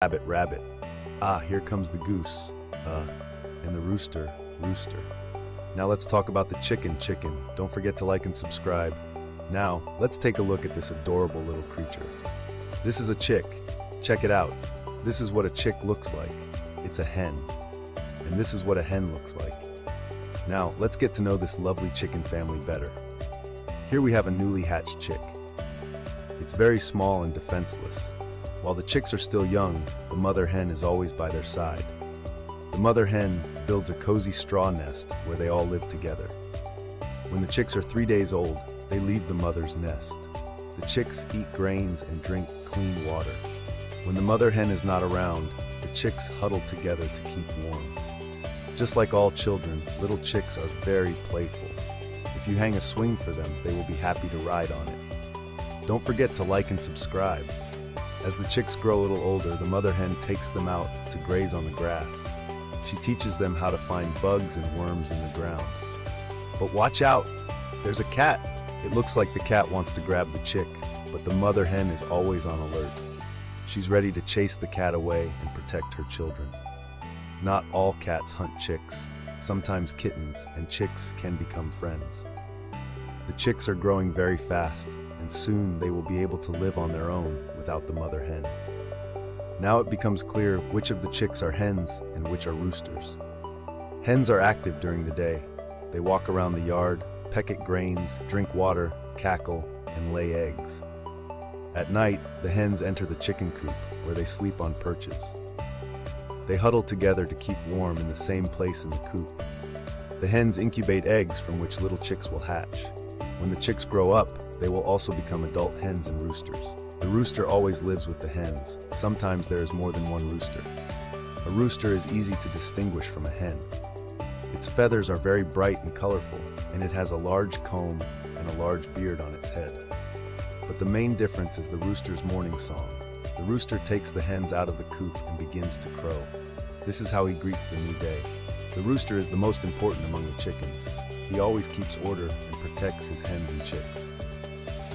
Rabbit, rabbit. Ah, here comes the goose. And the rooster, rooster. Now let's talk about the chicken, chicken. Don't forget to like and subscribe. Now, let's take a look at this adorable little creature. This is a chick. Check it out. This is what a chick looks like. It's a hen. And this is what a hen looks like. Now, let's get to know this lovely chicken family better. Here we have a newly hatched chick. It's very small and defenseless. While the chicks are still young, the mother hen is always by their side. The mother hen builds a cozy straw nest where they all live together. When the chicks are 3 days old, they leave the mother's nest. The chicks eat grains and drink clean water. When the mother hen is not around, the chicks huddle together to keep warm. Just like all children, little chicks are very playful. If you hang a swing for them, they will be happy to ride on it. Don't forget to like and subscribe. As the chicks grow a little older, the mother hen takes them out to graze on the grass. She teaches them how to find bugs and worms in the ground. But watch out! There's a cat! It looks like the cat wants to grab the chick, but the mother hen is always on alert. She's ready to chase the cat away and protect her children. Not all cats hunt chicks. Sometimes kittens and chicks can become friends. The chicks are growing very fast, and soon they will be able to live on their own without the mother hen. Now it becomes clear which of the chicks are hens and which are roosters. Hens are active during the day. They walk around the yard, peck at grains, drink water, cackle, and lay eggs. At night, the hens enter the chicken coop, where they sleep on perches. They huddle together to keep warm in the same place in the coop. The hens incubate eggs from which little chicks will hatch. When the chicks grow up, they will also become adult hens and roosters. The rooster always lives with the hens. Sometimes there is more than one rooster. A rooster is easy to distinguish from a hen. Its feathers are very bright and colorful, and it has a large comb and a large beard on its head. But the main difference is the rooster's morning song. The rooster takes the hens out of the coop and begins to crow. This is how he greets the new day. The rooster is the most important among the chickens. He always keeps order and protects his hens and chicks.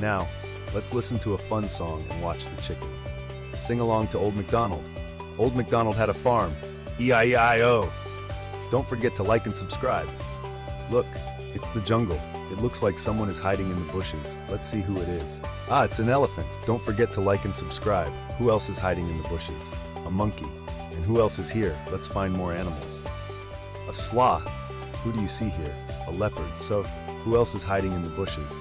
Now, let's listen to a fun song and watch the chickens. Sing along to Old MacDonald. Old MacDonald had a farm, E-I-E-I-O. Don't forget to like and subscribe. Look, it's the jungle. It looks like someone is hiding in the bushes. Let's see who it is. Ah, it's an elephant. Don't forget to like and subscribe. Who else is hiding in the bushes? A monkey. And who else is here? Let's find more animals. A sloth. Who do you see here? A leopard. So, who else is hiding in the bushes?